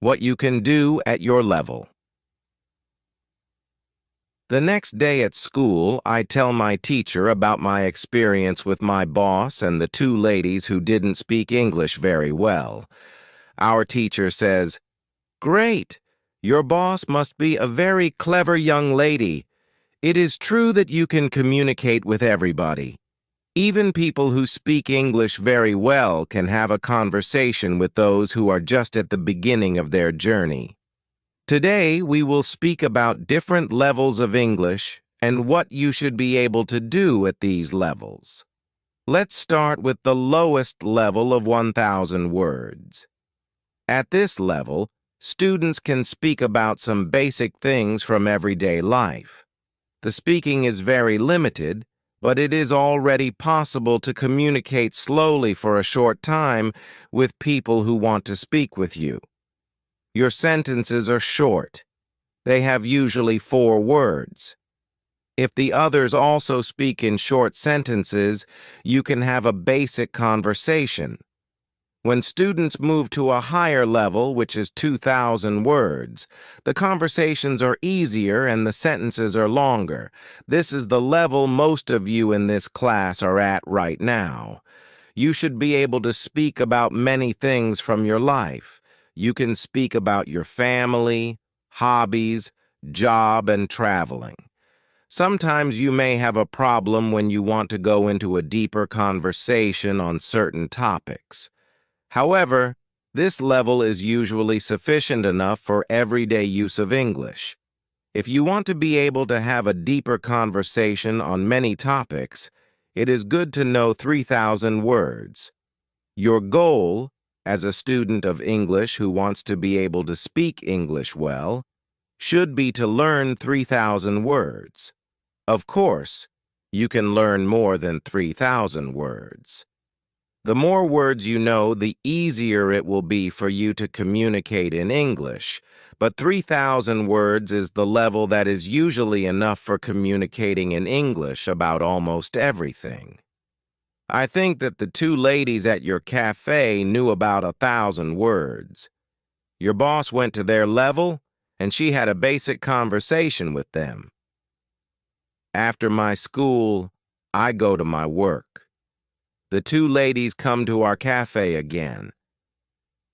What you can do at your level. The next day at school, I tell my teacher about my experience with my boss and the two ladies who didn't speak English very well. Our teacher says, "Great! Your boss must be a very clever young lady. It is true that you can communicate with everybody. Even people who speak English very well can have a conversation with those who are just at the beginning of their journey. Today, we will speak about different levels of English and what you should be able to do at these levels. Let's start with the lowest level of 1,000 words. At this level, students can speak about some basic things from everyday life. The speaking is very limited, but it is already possible to communicate slowly for a short time with people who want to speak with you. Your sentences are short. They have usually 4 words. If the others also speak in short sentences, you can have a basic conversation. When students move to a higher level, which is 2,000 words, the conversations are easier and the sentences are longer. This is the level most of you in this class are at right now. You should be able to speak about many things from your life. You can speak about your family, hobbies, job, and traveling. Sometimes you may have a problem when you want to go into a deeper conversation on certain topics. However, this level is usually sufficient enough for everyday use of English. If you want to be able to have a deeper conversation on many topics, it is good to know 3,000 words. Your goal, as a student of English who wants to be able to speak English well, should be to learn 3,000 words. Of course, you can learn more than 3,000 words. The more words you know, the easier it will be for you to communicate in English, but 3,000 words is the level that is usually enough for communicating in English about almost everything. I think that the two ladies at your cafe knew about 1,000 words. Your boss went to their level, and she had a basic conversation with them. After my school, I go to my work. The two ladies come to our cafe again.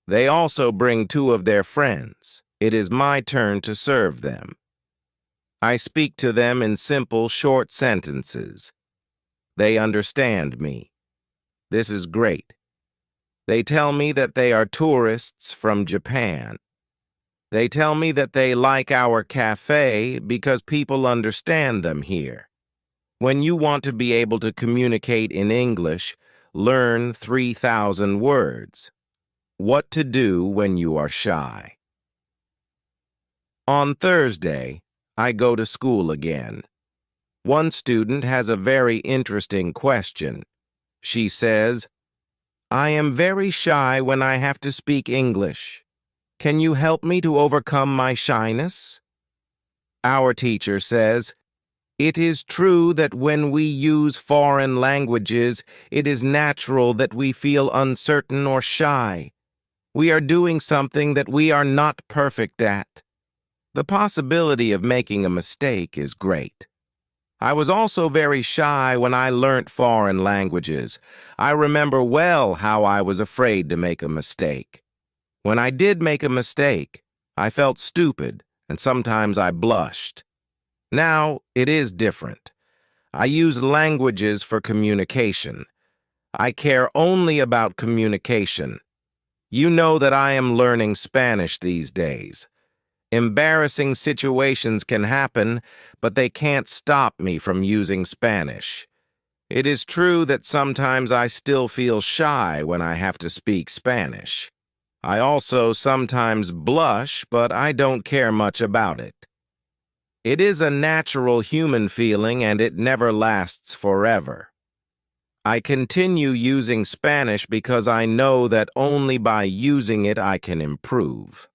They also bring 2 of their friends. It is my turn to serve them. I speak to them in simple, short sentences. They understand me. This is great. They tell me that they are tourists from Japan. They tell me that they like our cafe because people understand them here. When you want to be able to communicate in English, learn 3,000 words. What to do when you are shy. On Thursday, I go to school again. One student has a very interesting question. She says, "I am very shy when I have to speak English. Can you help me to overcome my shyness?" Our teacher says, "It is true that when we use foreign languages, it is natural that we feel uncertain or shy. We are doing something that we are not perfect at. The possibility of making a mistake is great. I was also very shy when I learnt foreign languages. I remember well how I was afraid to make a mistake. When I did make a mistake, I felt stupid, and sometimes I blushed. Now, it is different. I use languages for communication. I care only about communication. You know that I am learning Spanish these days. Embarrassing situations can happen, but they can't stop me from using Spanish. It is true that sometimes I still feel shy when I have to speak Spanish. I also sometimes blush, but I don't care much about it. It is a natural human feeling and it never lasts forever. I continue using Spanish because I know that only by using it I can improve.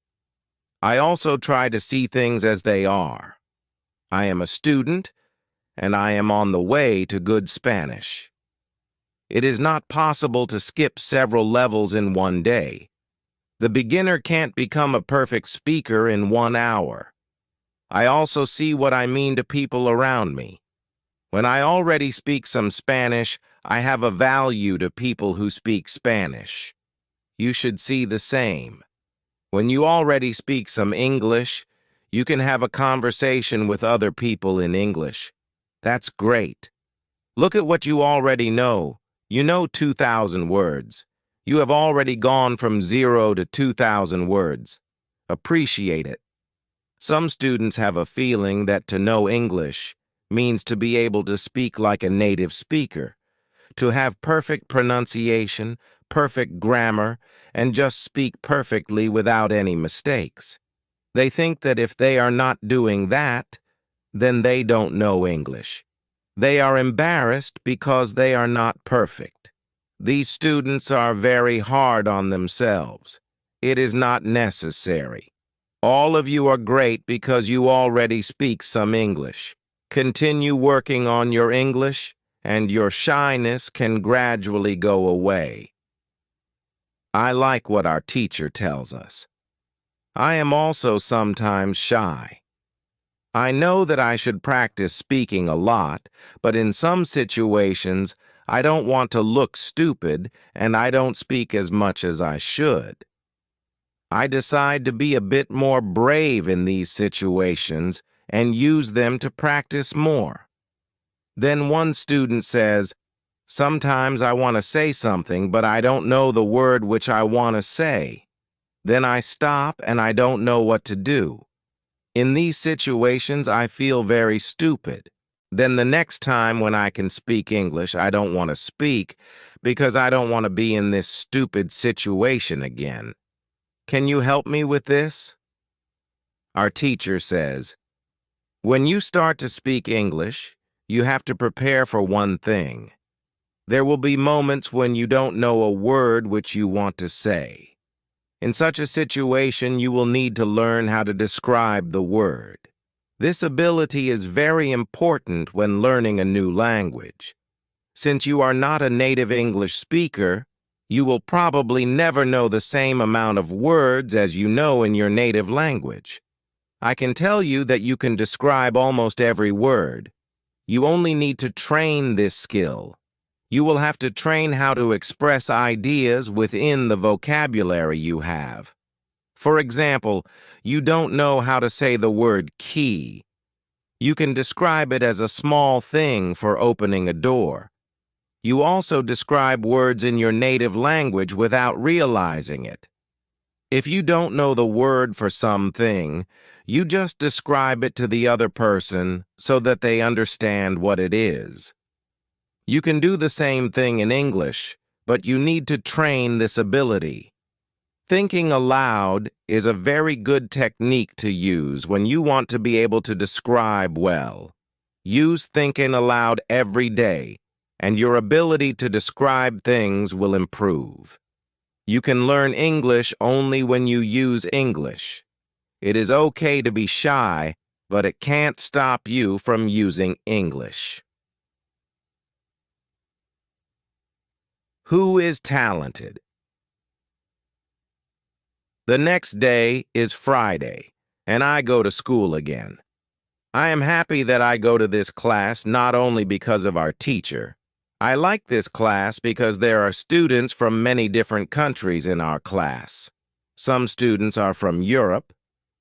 I also try to see things as they are. I am a student, and I am on the way to good Spanish. It is not possible to skip several levels in one day. The beginner can't become a perfect speaker in 1 hour. I also see what I mean to people around me. When I already speak some Spanish, I have a value to people who speak Spanish. You should see the same. When you already speak some English, you can have a conversation with other people in English. That's great. Look at what you already know. You know 2,000 words. You have already gone from 0 to 2,000 words. Appreciate it. Some students have a feeling that to know English means to be able to speak like a native speaker, to have perfect pronunciation, perfect grammar, and just speak perfectly without any mistakes. They think that if they are not doing that, then they don't know English. They are embarrassed because they are not perfect. These students are very hard on themselves. It is not necessary. All of you are great because you already speak some English. Continue working on your English, and your shyness can gradually go away. I like what our teacher tells us. I am also sometimes shy. I know that I should practice speaking a lot, but in some situations, I don't want to look stupid and I don't speak as much as I should. I decide to be a bit more brave in these situations and use them to practice more. Then one student says, "Sometimes I want to say something, but I don't know the word which I want to say." Then I stop and I don't know what to do. In these situations, I feel very stupid. Then the next time when I can speak English, I don't want to speak because I don't want to be in this stupid situation again. Can you help me with this? Our teacher says, when you start to speak English, you have to prepare for one thing. There will be moments when you don't know a word which you want to say. In such a situation, you will need to learn how to describe the word. This ability is very important when learning a new language. Since you are not a native English speaker, you will probably never know the same amount of words as you know in your native language. I can tell you that you can describe almost every word. You only need to train this skill. You will have to train how to express ideas within the vocabulary you have. For example, you don't know how to say the word key. You can describe it as a small thing for opening a door. You also describe words in your native language without realizing it. If you don't know the word for something, you just describe it to the other person so that they understand what it is. You can do the same thing in English, but you need to train this ability. Thinking aloud is a very good technique to use when you want to be able to describe well. Use thinking aloud every day, and your ability to describe things will improve. You can learn English only when you use English. It is okay to be shy, but it can't stop you from using English. Who is talented? The next day is Friday, and I go to school again. I am happy that I go to this class not only because of our teacher. I like this class because there are students from many different countries in our class. Some students are from Europe.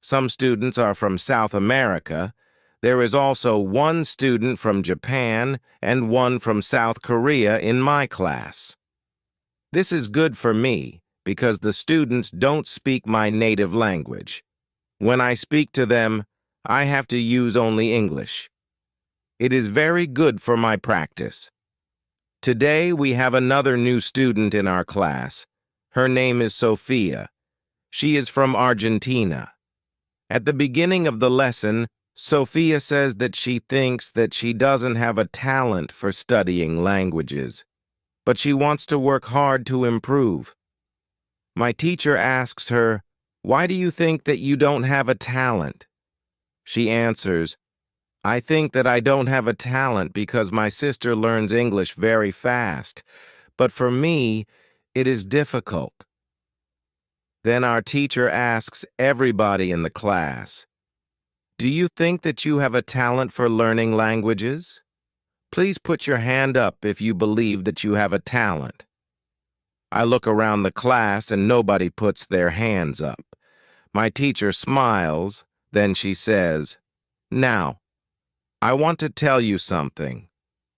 Some students are from South America. There is also one student from Japan and one from South Korea in my class. This is good for me because the students don't speak my native language. When I speak to them, I have to use only English. It is very good for my practice. Today we have another new student in our class. Her name is Sophia. She is from Argentina. At the beginning of the lesson, Sophia says that she thinks that she doesn't have a talent for studying languages, but she wants to work hard to improve. My teacher asks her, "Why do you think that you don't have a talent?" She answers, "I think that I don't have a talent because my sister learns English very fast, but for me, it is difficult." Then our teacher asks everybody in the class, "Do you think that you have a talent for learning languages? Please put your hand up if you believe that you have a talent." I look around the class and nobody puts their hands up. My teacher smiles, then she says, "Now, I want to tell you something.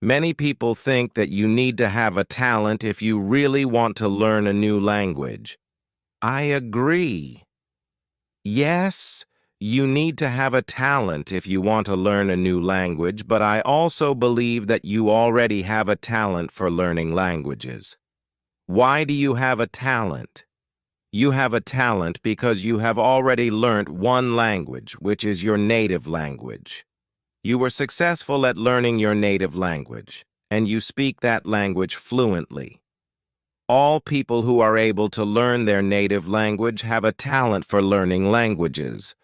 Many people think that you need to have a talent if you really want to learn a new language. I agree. Yes, you need to have a talent if you want to learn a new language, but I also believe that you already have a talent for learning languages. Why do you have a talent? You have a talent because you have already learnt one language, which is your native language. You were successful at learning your native language, and you speak that language fluently. All people who are able to learn their native language have a talent for learning languages.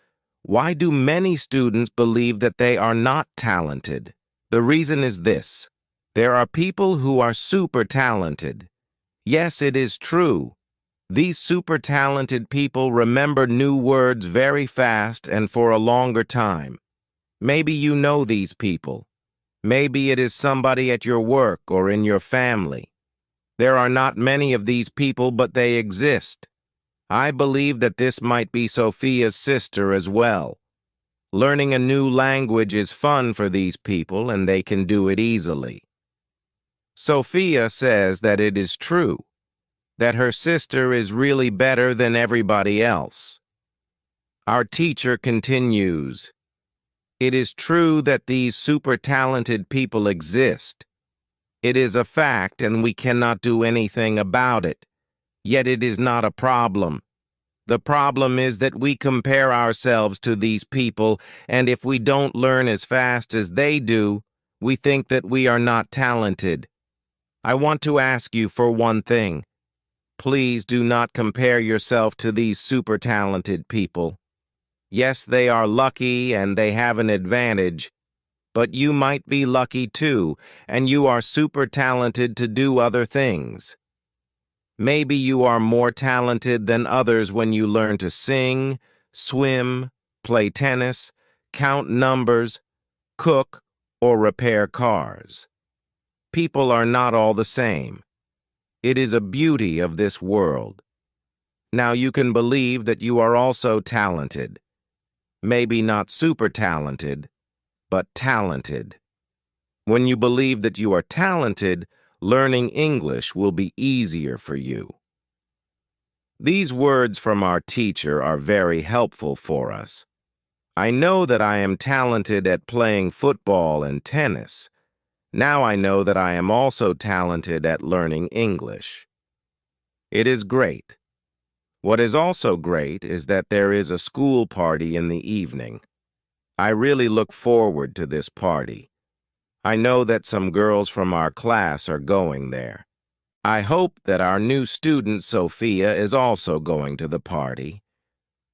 Why do many students believe that they are not talented? The reason is this. There are people who are super talented. Yes, it is true. These super talented people remember new words very fast and for a longer time. Maybe you know these people. Maybe it is somebody at your work or in your family. There are not many of these people, but they exist. I believe that this might be Sophia's sister as well. Learning a new language is fun for these people and they can do it easily. Sophia says that it is true, that her sister is really better than everybody else. Our teacher continues, "It is true that these super talented people exist. It is a fact and we cannot do anything about it. Yet it is not a problem. The problem is that we compare ourselves to these people, and if we don't learn as fast as they do, we think that we are not talented. I want to ask you for one thing. Please do not compare yourself to these super talented people. Yes, they are lucky and they have an advantage, but you might be lucky too, and you are super talented to do other things. Maybe you are more talented than others when you learn to sing, swim, play tennis, count numbers, cook, or repair cars. People are not all the same. It is a beauty of this world. Now you can believe that you are also talented. Maybe not super talented, but talented. When you believe that you are talented, learning English will be easier for you." These words from our teacher are very helpful for us. I know that I am talented at playing football and tennis. Now I know that I am also talented at learning English. It is great. What is also great is that there is a school party in the evening. I really look forward to this party. I know that some girls from our class are going there. I hope that our new student Sophia is also going to the party.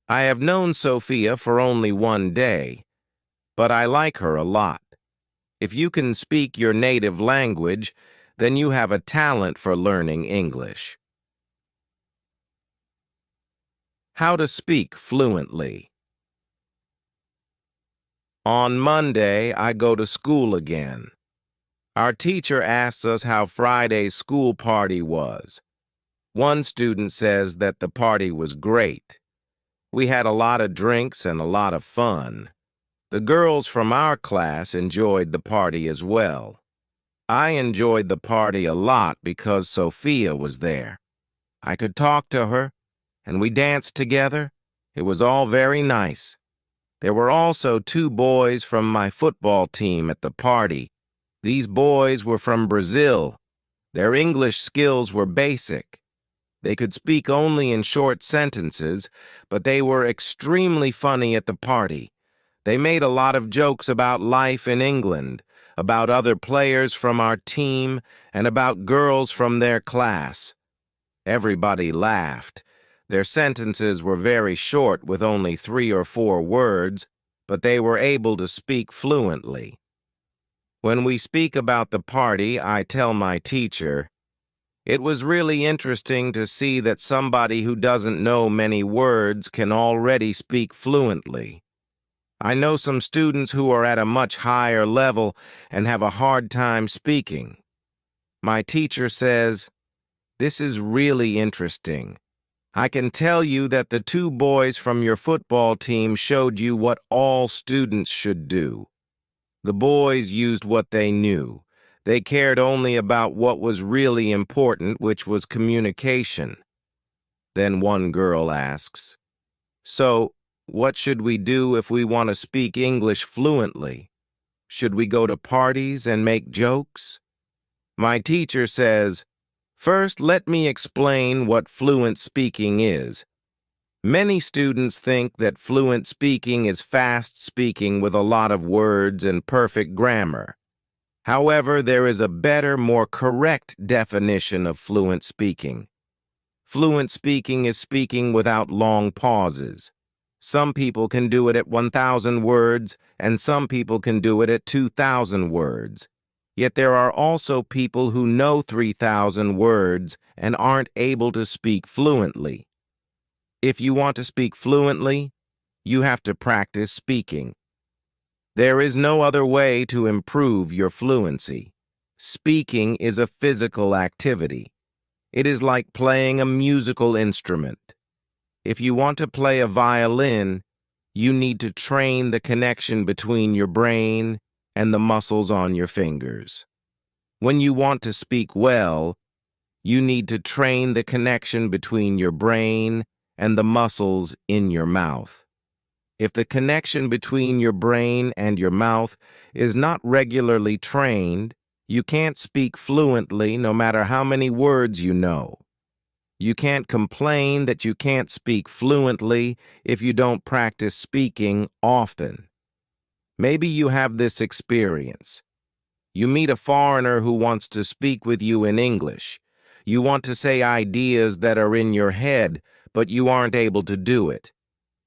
I have known Sophia for only one day, but I like her a lot. If you can speak your native language, then you have a talent for learning English. How to speak fluently. On Monday, I go to school again. Our teacher asks us how Friday's school party was. One student says that the party was great. We had a lot of drinks and a lot of fun. The girls from our class enjoyed the party as well. I enjoyed the party a lot because Sophia was there. I could talk to her, and we danced together. It was all very nice. There were also 2 boys from my football team at the party. These boys were from Brazil. Their English skills were basic. They could speak only in short sentences, but they were extremely funny at the party. They made a lot of jokes about life in England, about other players from our team, and about girls from their class. Everybody laughed. Their sentences were very short with only 3 or 4 words, but they were able to speak fluently. When we speak about the party, I tell my teacher, It was really interesting to see that somebody who doesn't know many words can already speak fluently. I know some students who are at a much higher level and have a hard time speaking. My teacher says, "This is really interesting. I can tell you that the two boys from your football team showed you what all students should do. The boys used what they knew. They cared only about what was really important, which was communication." Then one girl asks, "So, what should we do if we want to speak English fluently? Should we go to parties and make jokes?" My teacher says, "First, let me explain what fluent speaking is. Many students think that fluent speaking is fast speaking with a lot of words and perfect grammar. However, there is a better, more correct definition of fluent speaking. Fluent speaking is speaking without long pauses. Some people can do it at 1,000 words, and some people can do it at 2,000 words. Yet there are also people who know 3,000 words and aren't able to speak fluently. If you want to speak fluently, you have to practice speaking. There is no other way to improve your fluency. Speaking is a physical activity. It is like playing a musical instrument. If you want to play a violin, you need to train the connection between your brain and the muscles on your fingers. When you want to speak well, you need to train the connection between your brain and the muscles in your mouth. If the connection between your brain and your mouth is not regularly trained, you can't speak fluently no matter how many words you know. You can't complain that you can't speak fluently if you don't practice speaking often. Maybe you have this experience. You meet a foreigner who wants to speak with you in English. You want to say ideas that are in your head, but you aren't able to do it.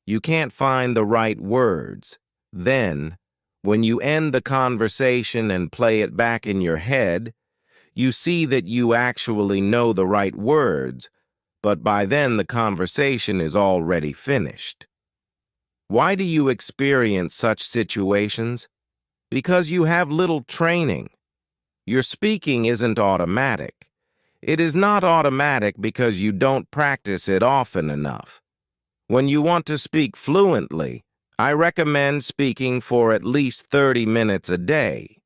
You can't find the right words. Then, when you end the conversation and play it back in your head, you see that you actually know the right words, but by then the conversation is already finished. Why do you experience such situations? Because you have little training. Your speaking isn't automatic. It is not automatic because you don't practice it often enough. When you want to speak fluently, I recommend speaking for at least 30 minutes a day.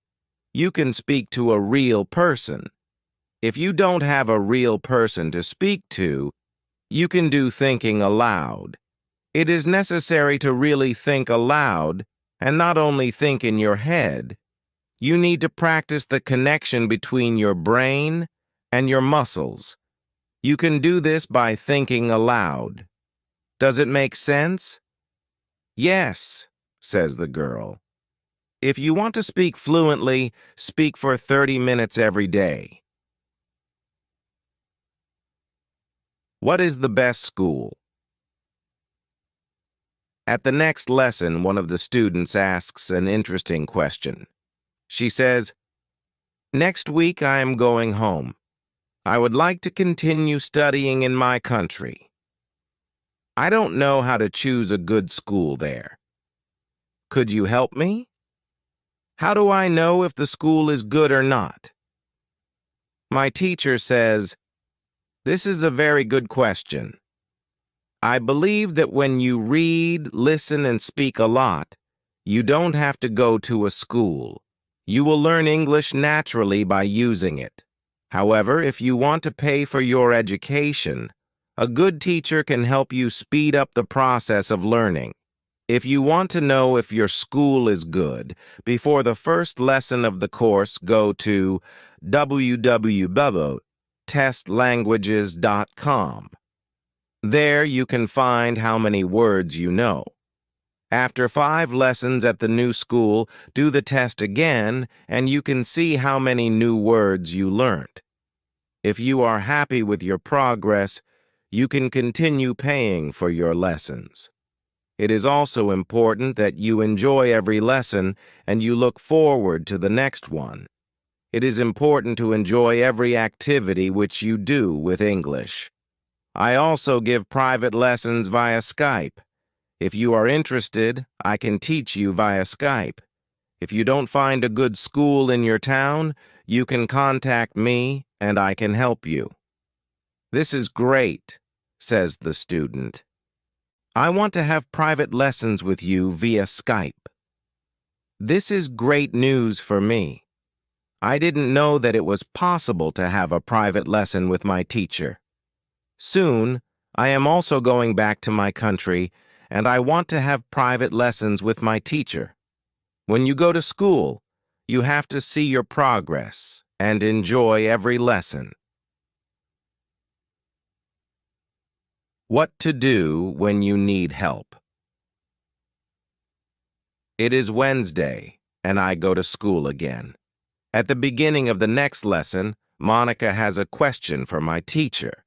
You can speak to a real person. If you don't have a real person to speak to, you can do thinking aloud. It is necessary to really think aloud, and not only think in your head. You need to practice the connection between your brain and your muscles. You can do this by thinking aloud. Does it make sense? Yes, says the girl. If you want to speak fluently, speak for 30 minutes every day. What is the best school? At the next lesson, one of the students asks an interesting question. She says, "Next week I am going home. I would like to continue studying in my country. I don't know how to choose a good school there. Could you help me? How do I know if the school is good or not?" My teacher says, "This is a very good question. I believe that when you read, listen, and speak a lot, you don't have to go to a school. You will learn English naturally by using it. However, if you want to pay for your education, a good teacher can help you speed up the process of learning. If you want to know if your school is good, before the first lesson of the course, go to www.testlanguages.com. There you can find how many words you know. After 5 lessons at the new school, do the test again, and you can see how many new words you learned. If you are happy with your progress, you can continue paying for your lessons. It is also important that you enjoy every lesson and you look forward to the next one. It is important to enjoy every activity which you do with English. I also give private lessons via Skype. If you are interested, I can teach you via Skype. If you don't find a good school in your town, you can contact me and I can help you. This is great, says the student. I want to have private lessons with you via Skype. This is great news for me. I didn't know that it was possible to have a private lesson with my teacher. Soon, I am also going back to my country, and I want to have private lessons with my teacher. When you go to school, you have to see your progress and enjoy every lesson. What to do when you need help. It is Wednesday, and I go to school again. At the beginning of the next lesson, Monica has a question for my teacher.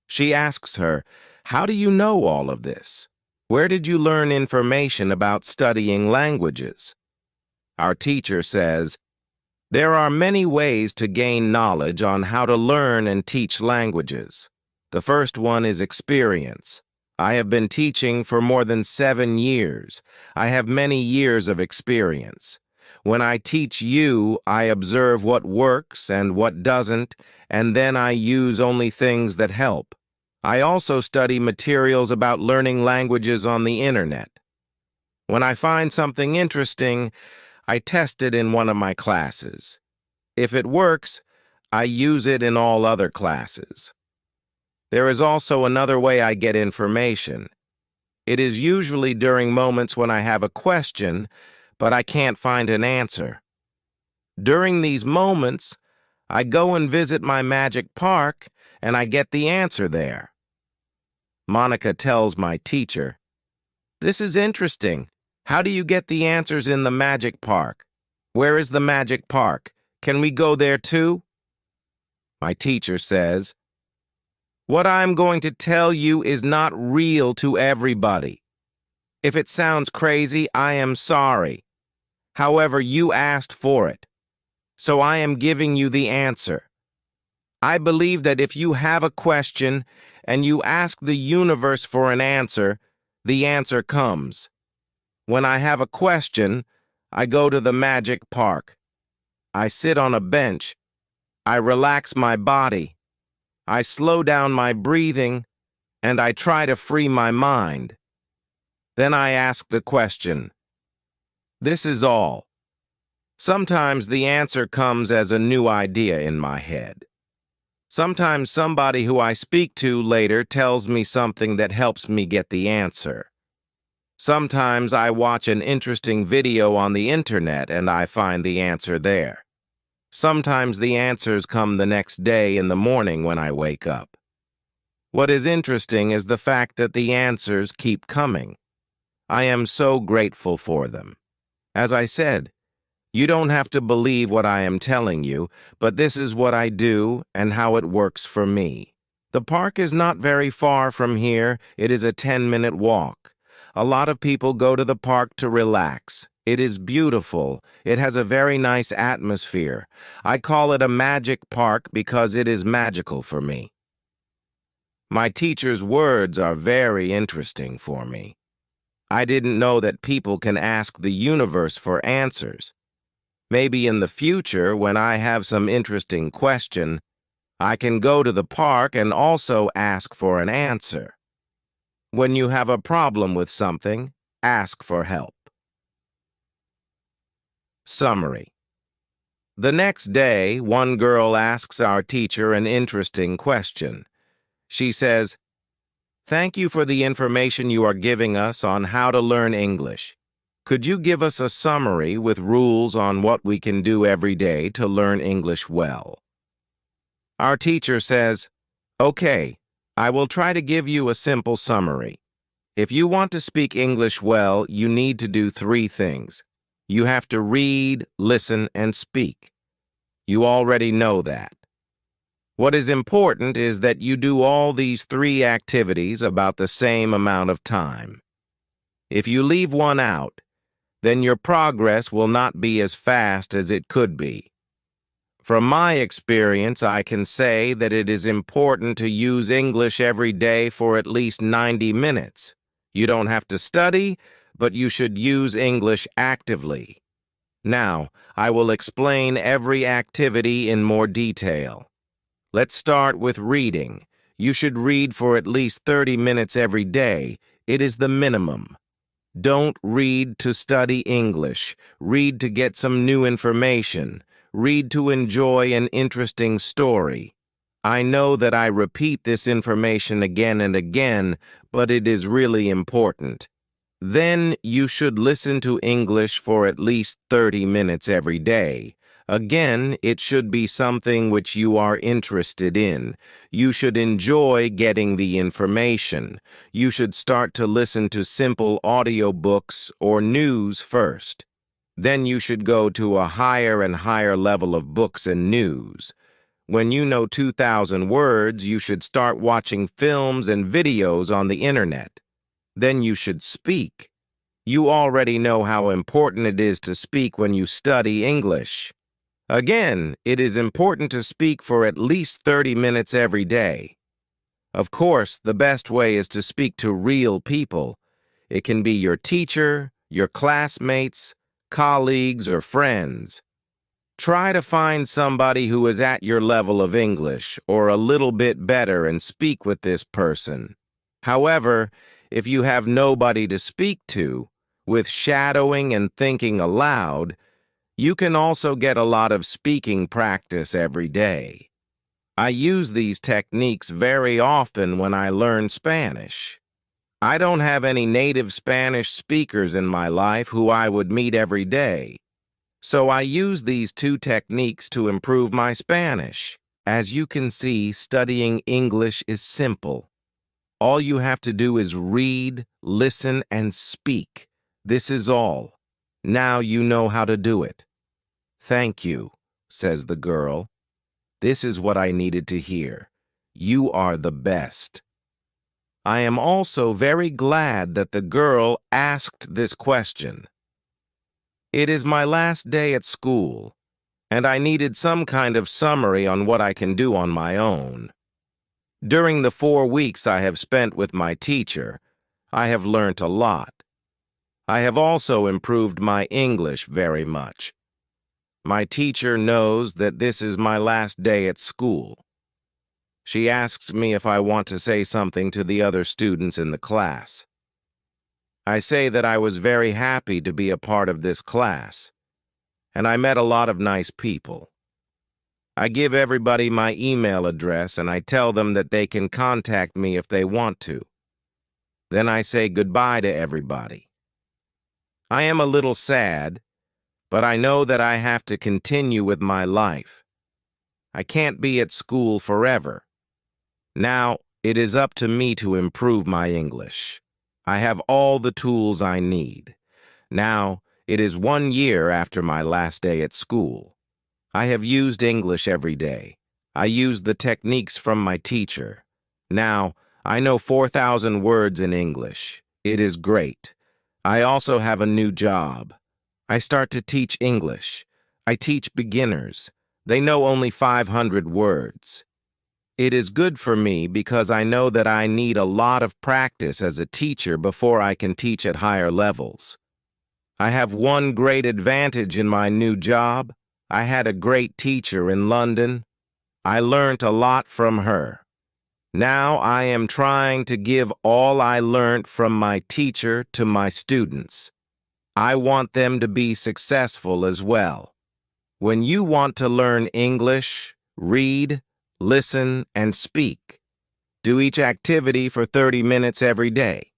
She asks her, "How do you know all of this? Where did you learn information about studying languages?" Our teacher says, "There are many ways to gain knowledge on how to learn and teach languages. The first one is experience. I have been teaching for more than 7 years. I have many years of experience. When I teach you, I observe what works and what doesn't, and then I use only things that help. I also study materials about learning languages on the internet. When I find something interesting, I test it in one of my classes. If it works, I use it in all other classes. There is also another way I get information. It is usually during moments when I have a question, but I can't find an answer. During these moments, I go and visit my magic park, and I get the answer there." Monica tells my teacher, "This is interesting. How do you get the answers in the magic park? Where is the magic park? Can we go there too?" My teacher says, "What I'm going to tell you is not real to everybody. If it sounds crazy, I am sorry. However, you asked for it, so I am giving you the answer. I believe that if you have a question and you ask the universe for an answer, the answer comes. When I have a question, I go to the magic park. I sit on a bench. I relax my body. I slow down my breathing, and I try to free my mind. Then I ask the question. This is all. Sometimes the answer comes as a new idea in my head. Sometimes somebody who I speak to later tells me something that helps me get the answer. Sometimes I watch an interesting video on the internet and I find the answer there. Sometimes the answers come the next day in the morning when I wake up. What is interesting is the fact that the answers keep coming. I am so grateful for them. As I said, you don't have to believe what I am telling you, but this is what I do and how it works for me. The park is not very far from here. It is a 10-minute walk. A lot of people go to the park to relax. It is beautiful. It has a very nice atmosphere. I call it a magic park because it is magical for me. My teacher's words are very interesting for me. I didn't know that people can ask the universe for answers. Maybe in the future, when I have some interesting question, I can go to the park and also ask for an answer. When you have a problem with something, ask for help. Summary. The next day, one girl asks our teacher an interesting question. She says, "Thank you for the information you are giving us on how to learn English. Could you give us a summary with rules on what we can do every day to learn English well?" Our teacher says, "Okay, I will try to give you a simple summary. If you want to speak English well, you need to do 3 things. You have to read, listen, and speak. You already know that. What is important is that you do all these 3 activities about the same amount of time. If you leave one out, then your progress will not be as fast as it could be. From my experience, I can say that it is important to use English every day for at least 90 minutes. You don't have to study, but you should use English actively. Now, I will explain every activity in more detail. Let's start with reading. You should read for at least 30 minutes every day. It is the minimum. Don't read to study English. Read to get some new information. Read to enjoy an interesting story. I know that I repeat this information again and again, but it is really important. Then you should listen to English for at least 30 minutes every day. Again, it should be something which you are interested in. You should enjoy getting the information. You should start to listen to simple audiobooks or news first. Then you should go to a higher and higher level of books and news. When you know 2,000 words, you should start watching films and videos on the internet. Then you should speak. You already know how important it is to speak when you study English. Again, it is important to speak for at least 30 minutes every day. Of course, the best way is to speak to real people. It can be your teacher, your classmates, colleagues, or friends. Try to find somebody who is at your level of English or a little bit better and speak with this person. However, if you have nobody to speak to, with shadowing and thinking aloud, you can also get a lot of speaking practice every day. I use these techniques very often when I learn Spanish. I don't have any native Spanish speakers in my life who I would meet every day, so I use these two techniques to improve my Spanish. As you can see, studying English is simple. All you have to do is read, listen, and speak. This is all. Now you know how to do it. "Thank you," says the girl. "This is what I needed to hear. You are the best." I am also very glad that the girl asked this question. It is my last day at school, and I needed some kind of summary on what I can do on my own. During the 4 weeks I have spent with my teacher, I have learnt a lot. I have also improved my English very much. My teacher knows that this is my last day at school. She asks me if I want to say something to the other students in the class. I say that I was very happy to be a part of this class, and I met a lot of nice people. I give everybody my email address and I tell them that they can contact me if they want to. Then I say goodbye to everybody. I am a little sad, but I know that I have to continue with my life. I can't be at school forever. Now, it is up to me to improve my English. I have all the tools I need. Now, it is 1 year after my last day at school. I have used English every day. I used the techniques from my teacher. Now, I know 4,000 words in English. It is great. I also have a new job. I start to teach English. I teach beginners. They know only 500 words. It is good for me because I know that I need a lot of practice as a teacher before I can teach at higher levels. I have one great advantage in my new job. I had a great teacher in London. I learnt a lot from her. Now I am trying to give all I learnt from my teacher to my students. I want them to be successful as well. When you want to learn English, read, listen, and speak. Do each activity for 30 minutes every day.